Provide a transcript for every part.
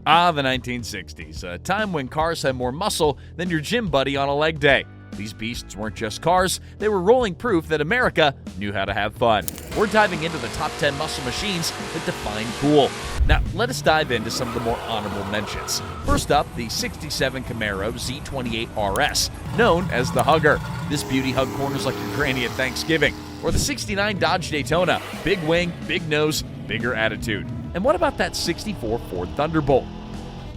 Ah, the 1960s, a time when cars had more muscle than your gym buddy on a leg day. These beasts weren't just cars, they were rolling proof that America knew how to have fun. We're diving into the top 10 muscle machines that define cool. Now, let us dive into some of the more honorable mentions. First up, the 67 Camaro Z28 RS, known as the Hugger. This beauty hug corners like your granny at Thanksgiving. Or the 69 Dodge Daytona, big wing, big nose, bigger attitude. And what about that 64 Ford Thunderbolt?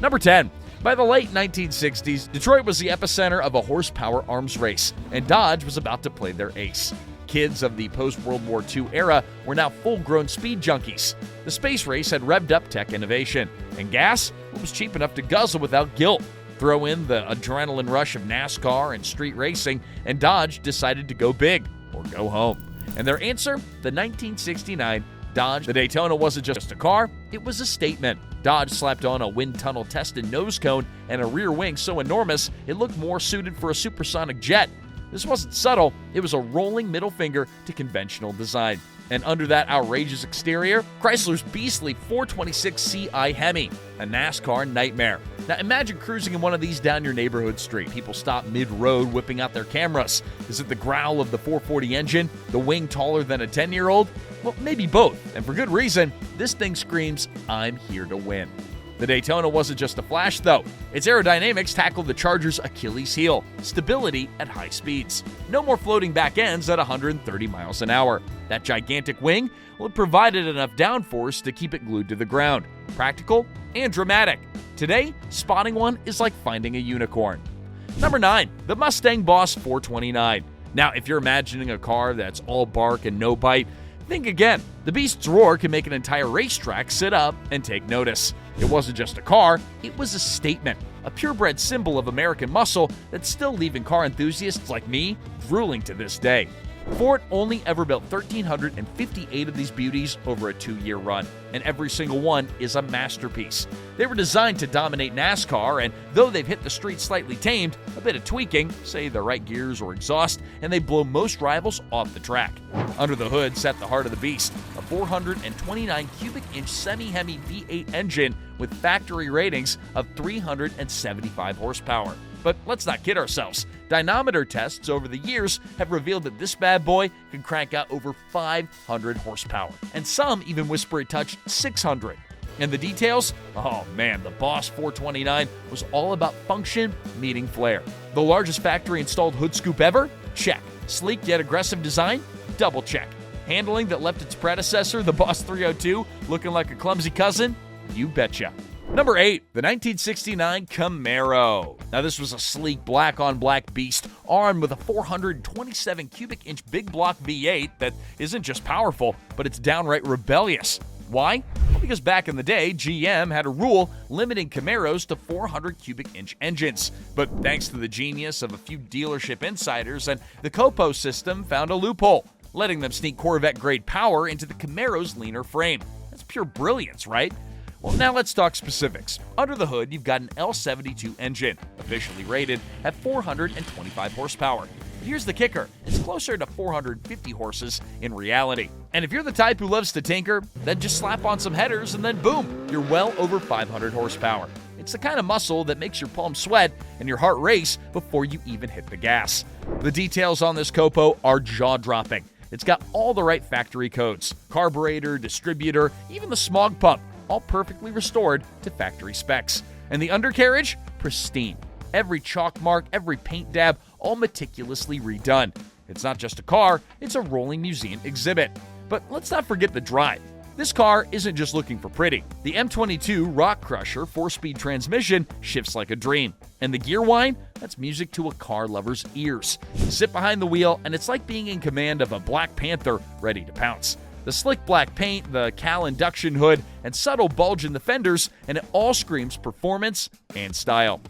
Number 10. By the late 1960s, Detroit was the epicenter of a horsepower arms race, and Dodge was about to play their ace. Kids of the post-World War II era were now full-grown speed junkies. The space race had revved up tech innovation, and gas was cheap enough to guzzle without guilt. Throw in the adrenaline rush of NASCAR and street racing, and Dodge decided to go big or go home. And their answer? The 1969 Dodge. The Daytona wasn't just a car, it was a statement. Dodge slapped on a wind tunnel tested nose cone and a rear wing so enormous it looked more suited for a supersonic jet. This wasn't subtle, it was a rolling middle finger to conventional design. And under that outrageous exterior, Chrysler's beastly 426 Ci Hemi, a NASCAR nightmare. Now imagine cruising in one of these down your neighborhood street. People stop mid-road whipping out their cameras. Is it the growl of the 440 engine, the wing taller than a 10-year-old? Well, maybe both, and for good reason. This thing screams, "I'm here to win." The Daytona wasn't just a flash, though. Its aerodynamics tackled the Charger's Achilles heel, stability at high speeds. No more floating back ends at 130 miles an hour. That gigantic wing, well, it provided enough downforce to keep it glued to the ground. Practical and dramatic. Today, spotting one is like finding a unicorn. Number 9, the Mustang Boss 429. Now, if you're imagining a car that's all bark and no bite, think again. The beast's roar can make an entire racetrack sit up and take notice. It wasn't just a car, it was a statement, a purebred symbol of American muscle that's still leaving car enthusiasts like me drooling to this day. Ford only ever built 1,358 of these beauties over a 2-year run, and every single one is a masterpiece. They were designed to dominate NASCAR, and though they've hit the street slightly tamed, a bit of tweaking, say the right gears or exhaust, and they blow most rivals off the track. Under the hood sat the heart of the beast, a 429 cubic inch semi-Hemi V8 engine with factory ratings of 375 horsepower. But let's not kid ourselves. Dynamometer tests over the years have revealed that this bad boy can crank out over 500 horsepower. And some even whisper it touched 600. And the details? Oh man, the Boss 429 was all about function meeting flair. The largest factory installed hood scoop ever? Check. Sleek yet aggressive design? Double check. Handling that left its predecessor, the Boss 302, looking like a clumsy cousin? You betcha. Number 8, the 1969 Camaro. Now this was a sleek black-on-black beast armed with a 427 cubic inch big block V8 that isn't just powerful, but it's downright rebellious. Why? Well, because back in the day, GM had a rule limiting Camaros to 400 cubic inch engines. But thanks to the genius of a few dealership insiders, and the Copo system found a loophole, letting them sneak Corvette-grade power into the Camaro's leaner frame. That's pure brilliance, right? Well, now let's talk specifics. Under the hood, you've got an L72 engine, officially rated at 425 horsepower. But here's the kicker. It's closer to 450 horses in reality. And if you're the type who loves to tinker, then just slap on some headers and then boom, you're well over 500 horsepower. It's the kind of muscle that makes your palms sweat and your heart race before you even hit the gas. The details on this Copo are jaw-dropping. It's got all the right factory codes, carburetor, distributor, even the smog pump, all perfectly restored to factory specs. And the undercarriage? Pristine. Every chalk mark, every paint dab, all meticulously redone. It's not just a car, it's a rolling museum exhibit. But let's not forget the drive. This car isn't just looking for pretty. The M22 Rock Crusher 4-speed transmission shifts like a dream. And the gear whine? That's music to a car lover's ears. You sit behind the wheel, and it's like being in command of a Black Panther ready to pounce. The slick black paint, the Cal induction hood, and subtle bulge in the fenders, and it all screams performance and style.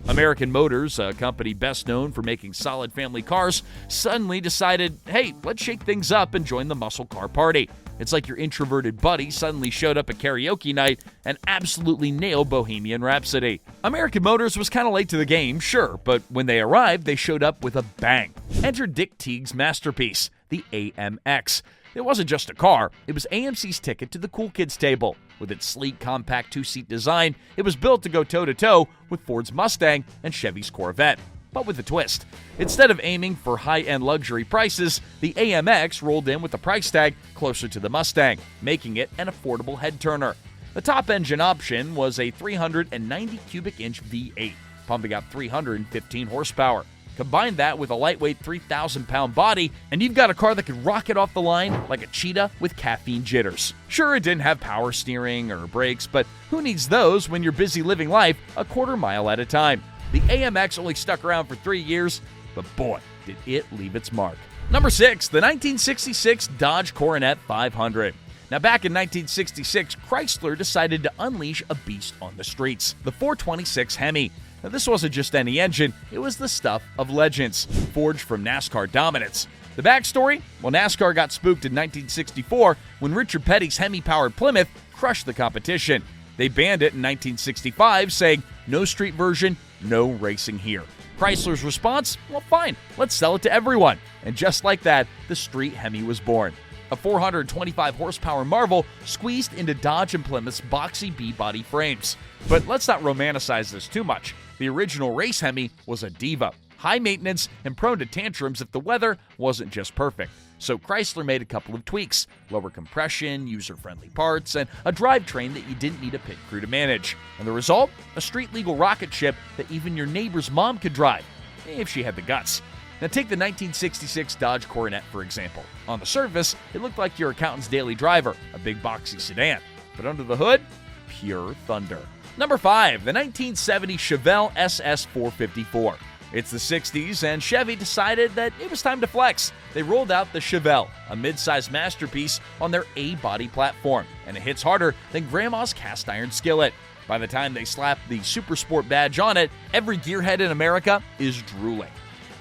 American Motors, a company best known for making solid family cars, suddenly decided, hey, let's shake things up and join the muscle car party. It's like your introverted buddy suddenly showed up at karaoke night and absolutely nailed Bohemian Rhapsody. American Motors was kind of late to the game, sure, but when they arrived, they showed up with a bang. Enter Dick Teague's masterpiece, the AMX. It wasn't just a car, it was AMC's ticket to the cool kids table. With its sleek, compact two-seat design, it was built to go toe-to-toe with Ford's Mustang and Chevy's Corvette. But with a twist. Instead of aiming for high-end luxury prices, the AMX rolled in with a price tag closer to the Mustang, making it an affordable head-turner. The top engine option was a 390 cubic inch V8, pumping out 315 horsepower. Combine that with a lightweight 3,000-pound body, and you've got a car that could rocket off the line like a cheetah with caffeine jitters. Sure, it didn't have power steering or brakes, but who needs those when you're busy living life a quarter mile at a time? The AMX only stuck around for 3 years, but boy, did it leave its mark. Number 6, the 1966 Dodge Coronet 500. Now, back in 1966, Chrysler decided to unleash a beast on the streets, the 426 Hemi. Now, this wasn't just any engine, it was the stuff of legends, forged from NASCAR dominance. The backstory? Well, NASCAR got spooked in 1964 when Richard Petty's Hemi-powered Plymouth crushed the competition. They banned it in 1965, saying, "No street version, no racing here." Chrysler's response? Well, fine, let's sell it to everyone. And just like that, the street Hemi was born. A 425 horsepower marvel squeezed into Dodge and Plymouth's boxy B-body frames. But let's not romanticize this too much. The original race Hemi was a diva, high maintenance and prone to tantrums if the weather wasn't just perfect. So Chrysler made a couple of tweaks: lower compression, user-friendly parts, and a drivetrain that you didn't need a pit crew to manage. And the result? A street-legal rocket ship that even your neighbor's mom could drive, if she had the guts. Now take the 1966 Dodge Coronet, for example. On the surface, it looked like your accountant's daily driver, a big boxy sedan. But under the hood, pure thunder. Number 5, the 1970 Chevy SS 454. It's the 60s, and Chevy decided that it was time to flex. They rolled out the Chevelle, a mid-sized masterpiece on their A-body platform, and it hits harder than Grandma's cast iron skillet. By the time they slap the Super Sport badge on it, every gearhead in America is drooling.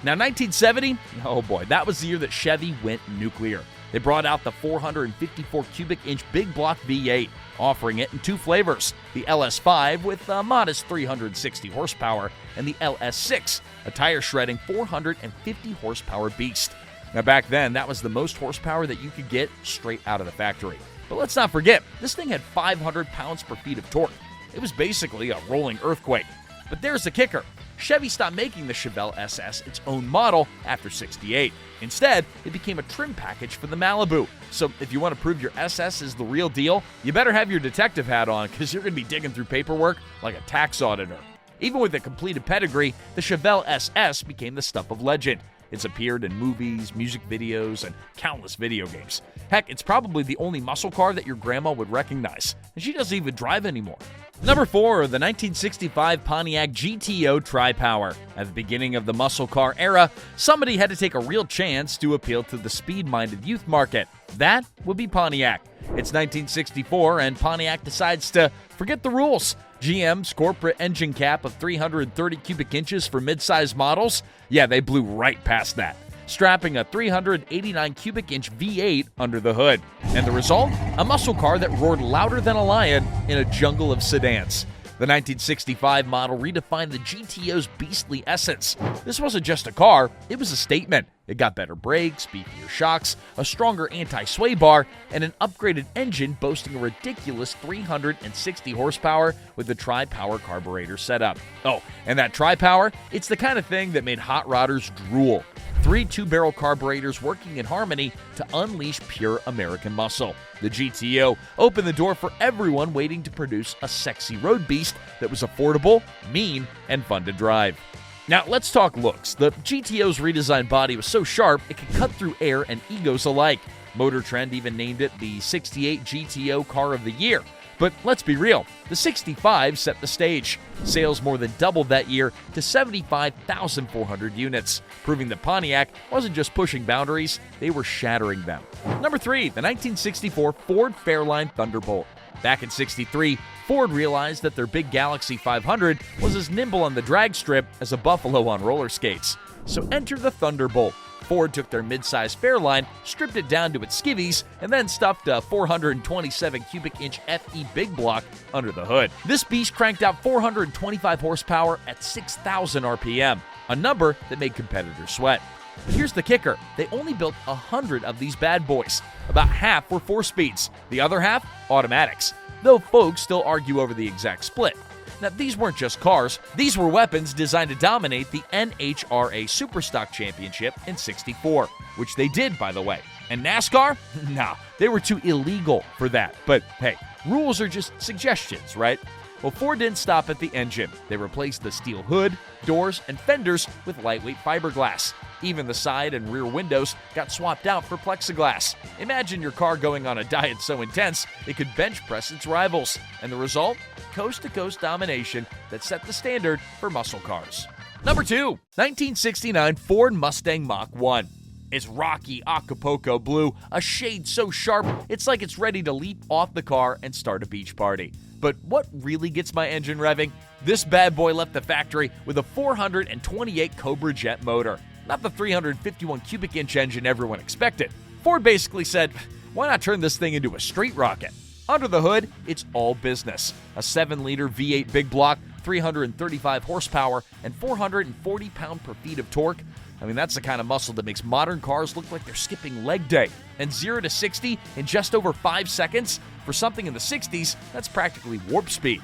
Now, 1970, oh boy, that was the year that Chevy went nuclear. They brought out the 454 cubic inch big block V8, offering it in 2 flavors: the LS5 with a modest 360 horsepower, and the LS6, a tire shredding 450 horsepower beast. Now, back then, that was the most horsepower that you could get straight out of the factory. But let's not forget, this thing had 500 pounds per feet of torque. It was basically a rolling earthquake. But there's the kicker. Chevy stopped making the Chevelle SS its own model after '68. Instead, it became a trim package for the Malibu. So if you want to prove your SS is the real deal, you better have your detective hat on, because you're going to be digging through paperwork like a tax auditor. Even with a completed pedigree, the Chevelle SS became the stuff of legend. It's appeared in movies, music videos, and countless video games. Heck, it's probably the only muscle car that your grandma would recognize, and she doesn't even drive anymore. Number 4, the 1965 Pontiac GTO Tri-Power. At the beginning of the muscle car era, somebody had to take a real chance to appeal to the speed-minded youth market. That would be Pontiac. It's 1964, and Pontiac decides to forget the rules. GM's corporate engine cap of 330 cubic inches for mid-size models, yeah, they blew right past that, strapping a 389 cubic inch V8 under the hood. And the result? A muscle car that roared louder than a lion in a jungle of sedans. The 1965 model redefined the GTO's beastly essence. This wasn't just a car, it was a statement. It got better brakes, beefier shocks, a stronger anti-sway bar, and an upgraded engine boasting a ridiculous 360 horsepower with the Tri-Power carburetor setup. Oh, and that Tri-Power, it's the kind of thing that made hot rodders drool. 3 two-barrel carburetors working in harmony to unleash pure American muscle. The GTO opened the door for everyone waiting to produce a sexy road beast that was affordable, mean, and fun to drive. Now, let's talk looks. The GTO's redesigned body was so sharp, it could cut through air and egos alike. Motor Trend even named it the 68 GTO Car of the Year. But let's be real, the 65 set the stage. Sales more than doubled that year to 75,400 units, proving that Pontiac wasn't just pushing boundaries, they were shattering them. Number 3, the 1964 Ford Fairline Thunderbolt. Back in '63, Ford realized that their big Galaxy 500 was as nimble on the drag strip as a buffalo on roller skates. So enter the Thunderbolt. Ford took their mid-size Fairline, stripped it down to its skivvies, and then stuffed a 427 cubic inch FE big block under the hood. This beast cranked out 425 horsepower at 6,000 RPM, a number that made competitors sweat. But here's the kicker. They only built 100 of these bad boys. About half were 4-speeds, the other half automatics, though folks still argue over the exact split. Now, these weren't just cars. These were weapons designed to dominate the NHRA Superstock Championship in '64, which they did, by the way. And NASCAR? Nah, they were too illegal for that. But hey, rules are just suggestions, right? Well, Ford didn't stop at the engine. They replaced the steel hood, doors, and fenders with lightweight fiberglass. Even the side and rear windows got swapped out for plexiglass. Imagine your car going on a diet so intense it could bench press its rivals. And the result? Coast-to-coast domination that set the standard for muscle cars. Number 2, 1969 Ford Mustang Mach 1. It's rocky Acapulco blue, a shade so sharp it's like it's ready to leap off the car and start a beach party. But what really gets my engine revving? This bad boy left the factory with a 428 Cobra Jet motor, not the 351 cubic inch engine everyone expected. Ford basically said, why not turn this thing into a street rocket? Under the hood, it's all business. A 7-liter V8 big block, 335 horsepower, and 440 pound-per-feet of torque. I mean, that's the kind of muscle that makes modern cars look like they're skipping leg day. And 0 to 60 in just over 5 seconds? For something in the 60s, that's practically warp speed.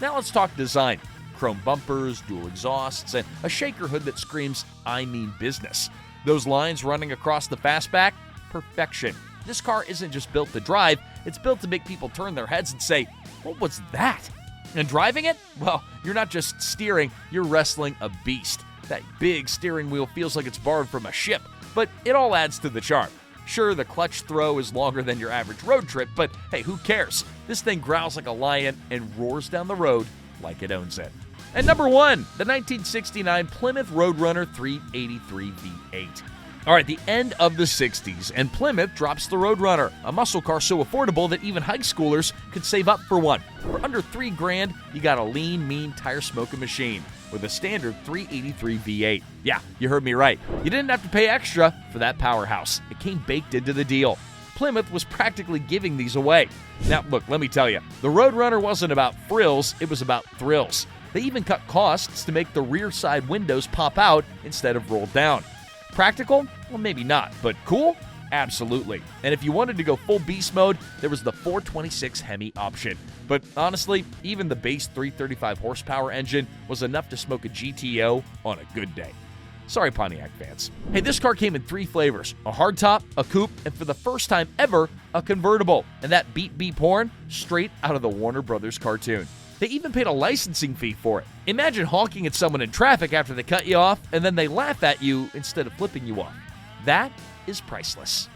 Now let's talk design. Chrome bumpers, dual exhausts, and a shaker hood that screams, I mean business. Those lines running across the fastback? Perfection. This car isn't just built to drive, it's built to make people turn their heads and say, what was that? And driving it? Well, you're not just steering, you're wrestling a beast. That big steering wheel feels like it's borrowed from a ship, but it all adds to the charm. Sure, the clutch throw is longer than your average road trip, but hey, who cares? This thing growls like a lion and roars down the road like it owns it. And number 1, the 1969 Plymouth Roadrunner 383 V8. All right, the end of the 60s, and Plymouth drops the Roadrunner, a muscle car so affordable that even high schoolers could save up for one. For under $3,000, you got a lean, mean, tire-smoking machine with a standard 383 V8. Yeah, you heard me right. You didn't have to pay extra for that powerhouse. It came baked into the deal. Plymouth was practically giving these away. Now, look, let me tell you, the Roadrunner wasn't about frills, it was about thrills. They even cut costs to make the rear side windows pop out instead of roll down. Practical? Well, maybe not, but cool? Absolutely. And if you wanted to go full beast mode, there was the 426 Hemi option. But honestly, even the base 335 horsepower engine was enough to smoke a GTO on a good day. Sorry, Pontiac fans. Hey, this car came in 3 flavors, a hardtop, a coupe, and for the first time ever, a convertible. And that beep beep horn, straight out of the Warner Brothers cartoon. They even paid a licensing fee for it. Imagine honking at someone in traffic after they cut you off, and then they laugh at you instead of flipping you off. That is priceless.